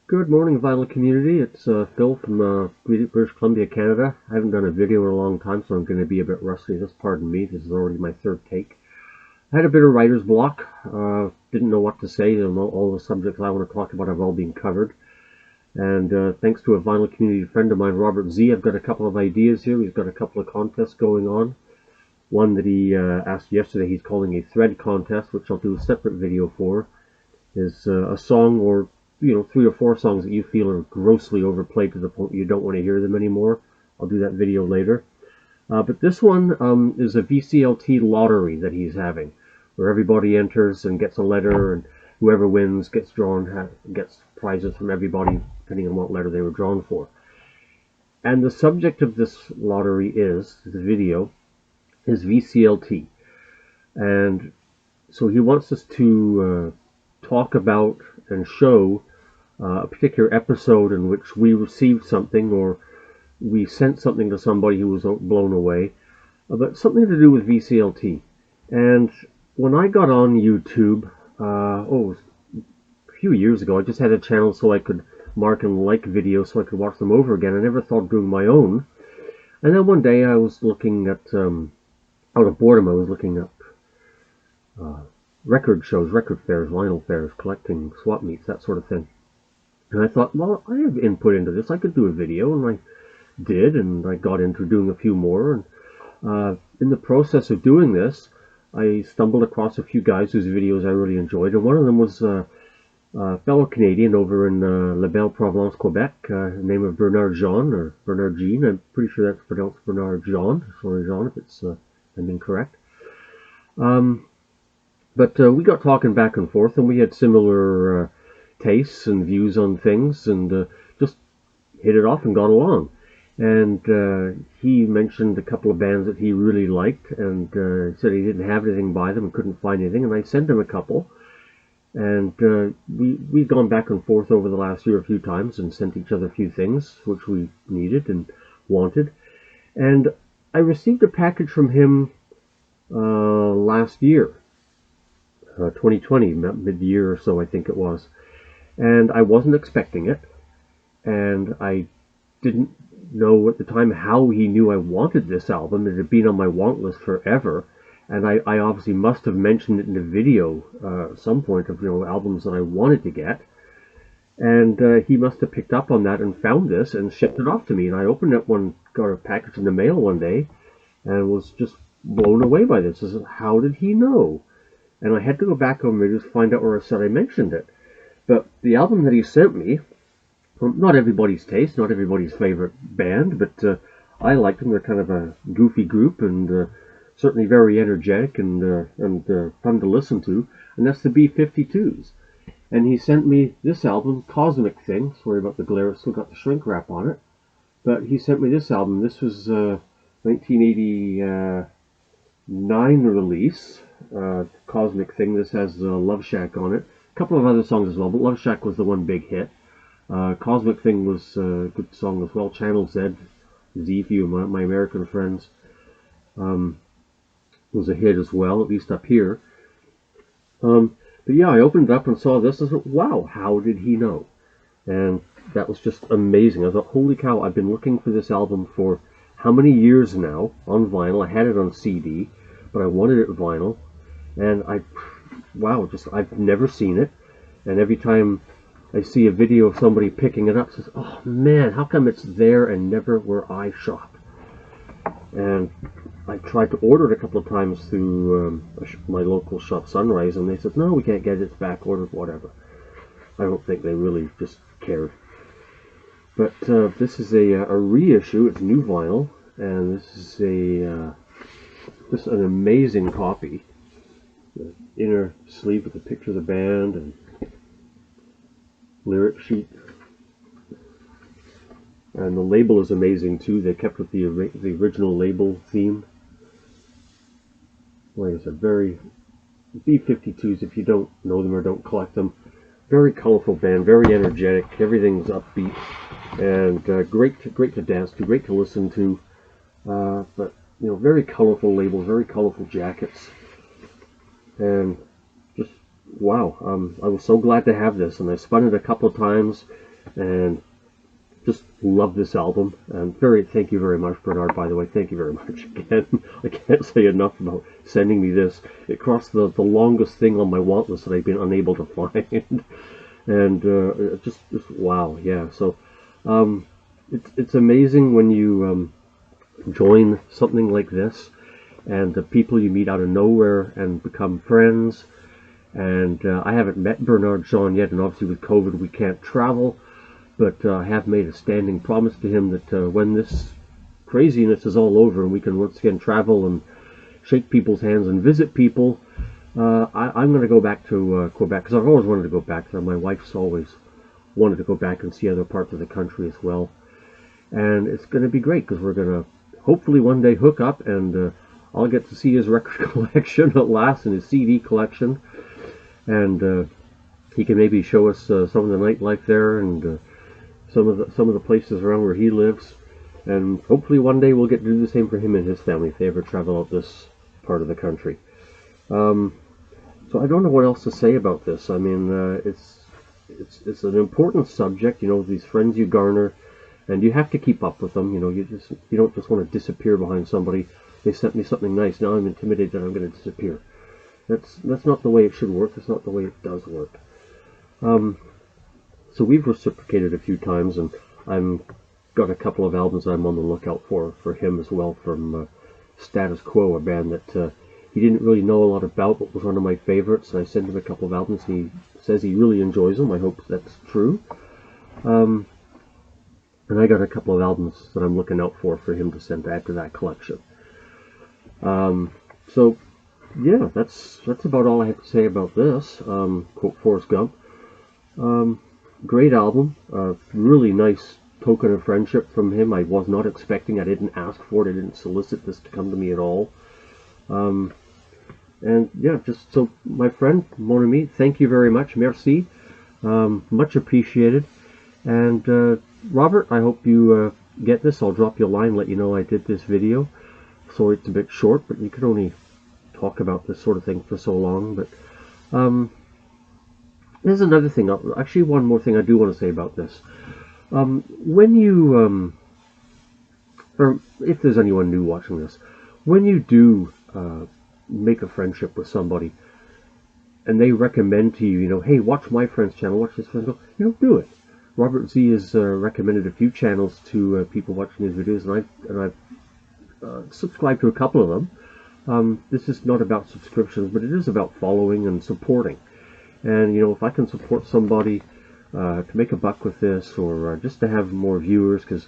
Good morning, vinyl community. It's Phil from British Columbia, Canada. I haven't done a video in a long time, so I'm going to be a bit rusty. Just pardon me. This is already my third take. I had a bit of writer's block. Didn't know what to say. All the subjects I want to talk about have all been covered. And thanks to a vinyl community friend of mine, Robert Z, I've got a couple of ideas here. He's got a couple of contests going on. One that he asked yesterday, he's calling a thread contest, which I'll do a separate video for, is a song or 3 or 4 songs that you feel are grossly overplayed to the point you don't want to hear them anymore. I'll do that video later. But this one is a VCLT lottery that he's having, where everybody enters and gets a letter, and whoever wins gets gets prizes from everybody, depending on what letter they were drawn for. And the subject of this lottery is, the video, is VCLT. And so he wants us to talk about and show a particular episode in which we received something or we sent something to somebody who was blown away, but something to do with VCLT. And when I got on YouTube, a few years ago, I just had a channel so I could mark and like videos so I could watch them over again. I never thought of doing my own. And then one day I was looking at, out of boredom, I was looking up record shows, record fairs, vinyl fairs, collecting swap meets, that sort of thing. And I thought, well, I have input into this. I could do a video, and I did, and I got into doing a few more. And in the process of doing this, I stumbled across a few guys whose videos I really enjoyed, and one of them was a fellow Canadian over in La Belle Province, Quebec, the name of Bernard Jean, or Bernard Jean. I'm pretty sure that's pronounced Bernard Jean. Sorry, Jean, if it's I'm incorrect. But we got talking back and forth, and we had similar tastes and views on things, and just hit it off and got along. And he mentioned a couple of bands that he really liked, and said he didn't have anything by them and couldn't find anything, and I sent him a couple. And we've gone back and forth over the last year a few times and sent each other a few things which we needed and wanted. And I received a package from him last year, 2020, mid-year or so I think it was. And I wasn't expecting it, and I didn't know at the time how he knew I wanted this album. It had been on my want list forever, and I obviously must have mentioned it in a video at some point of albums that I wanted to get, and he must have picked up on that and found this and shipped it off to me. And I opened it got a package in the mail one day, and was just blown away by this. I said, how did he know? And I had to go back over and just find out where I said I mentioned it. But the album that he sent me, not everybody's taste, not everybody's favorite band, but I liked them. They're kind of a goofy group, and certainly very energetic and fun to listen to. And that's the B-52s. And he sent me this album, Cosmic Thing. Sorry about the glare, it's still got the shrink wrap on it. But he sent me this album. This was 1989 release, Cosmic Thing. This has Love Shack on it. A couple of other songs as well, but Love Shack was the one big hit. Cosmic Thing was a good song as well. Channel Z, for you, my American friends, was a hit as well, at least up here. But yeah, I opened it up and saw this and said, wow, how did he know? And that was just amazing. I thought, holy cow, I've been looking for this album for how many years now on vinyl. I had it on CD, but I wanted it vinyl. And I've never seen it. And every time I see a video of somebody picking it up, it says, oh man, how come it's there and never where I shop? And I tried to order it a couple of times through my local shop, Sunrise, and they said, no, we can't get it, it's back ordered, whatever. I don't think they really just cared. But this is a reissue. It's new vinyl, and this is just an amazing copy. The inner sleeve with a picture of the band and lyric sheet, and the label is amazing too. They kept with the original label theme. Like I said, very B-52s. If you don't know them or don't collect them, very colorful band, very energetic. Everything's upbeat and great to dance to, great to listen to. But very colorful labels, very colorful jackets. And just wow, I was so glad to have this, and I spun it a couple of times, and just love this album. And thank you very much, Bernard, by the way. Thank you very much again. I can't say enough about sending me this. It crossed the longest thing on my want list that I've been unable to find. And just wow, yeah. So it's amazing when you join something like this, and the people you meet out of nowhere and become friends. And I haven't met Bernard Jean yet, and obviously with COVID we can't travel. But I have made a standing promise to him that when this craziness is all over and we can once again travel and shake people's hands and visit people, I'm going to go back to Quebec, because I've always wanted to go back there. My wife's always wanted to go back and see other parts of the country as well. And it's going to be great, because we're going to hopefully one day hook up, and I'll get to see his record collection at last, and his CD collection. And he can maybe show us some of the nightlife there, and some of the places around where he lives, and hopefully one day we'll get to do the same for him and his family if they ever travel out this part of the country. So I don't know what else to say about this. I mean, it's an important subject, you know, these friends you garner, and you have to keep up with them. You know, you don't just want to disappear behind somebody. They sent me something nice, now I'm intimidated that I'm going to disappear. That's not the way it should work. That's not the way it does work. So we've reciprocated a few times, and I've got a couple of albums that I'm on the lookout for him as well, from Status Quo, a band that he didn't really know a lot about, but was one of my favorites. I sent him a couple of albums. He says he really enjoys them. I hope that's true. And I got a couple of albums that I'm looking out for him to send to add to that collection. So yeah, that's about all I have to say about this. Quote Forrest Gump. Great album, really nice token of friendship from him. I was not expecting, I didn't ask for it, I didn't solicit this to come to me at all. And yeah, just so, my friend, mon ami, thank you very much, merci, much appreciated. And Robert, I hope you get this. I'll drop you a line, let you know I did this video. Sorry it's a bit short, but you can only talk about this sort of thing for so long. But there's another thing, actually one more thing I do want to say about this. When you, or if there's anyone new watching this, when you do make a friendship with somebody, and they recommend to you, you know, hey, watch my friend's channel, watch this friend's channel, you know, do it. Robert Z has recommended a few channels to people watching his videos, and I've subscribed to a couple of them. This is not about subscriptions, but it is about following and supporting. And, you know, if I can support somebody to make a buck with this, or just to have more viewers, because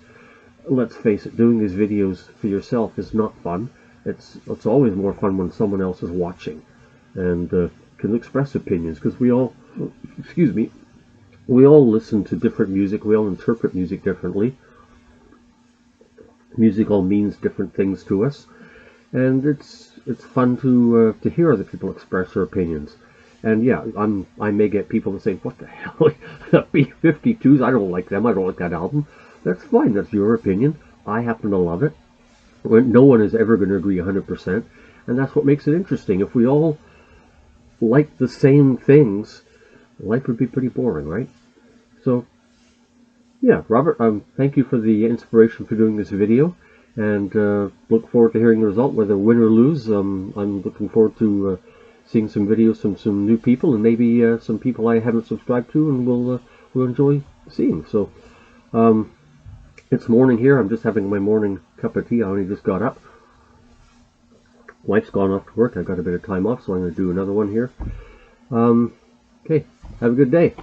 let's face it, doing these videos for yourself is not fun. It's always more fun when someone else is watching and can express opinions, because we all, excuse me, we all listen to different music, we all interpret music differently. Music all means different things to us, and it's fun to hear other people express their opinions. And yeah, I may get people that say, what the hell, B-52s, I don't like them, I don't like that album. That's fine, that's your opinion. I happen to love it. No one is ever going to agree 100%, and that's what makes it interesting. If we all like the same things, life would be pretty boring, right? So, yeah, Robert, thank you for the inspiration for doing this video, and look forward to hearing the result, whether win or lose. I'm looking forward to seeing some videos from some new people, and maybe some people I haven't subscribed to and will enjoy seeing. So, it's morning here. I'm just having my morning cup of tea. I only just got up. Wife's gone off to work. I've got a bit of time off, so I'm going to do another one here. Okay, have a good day.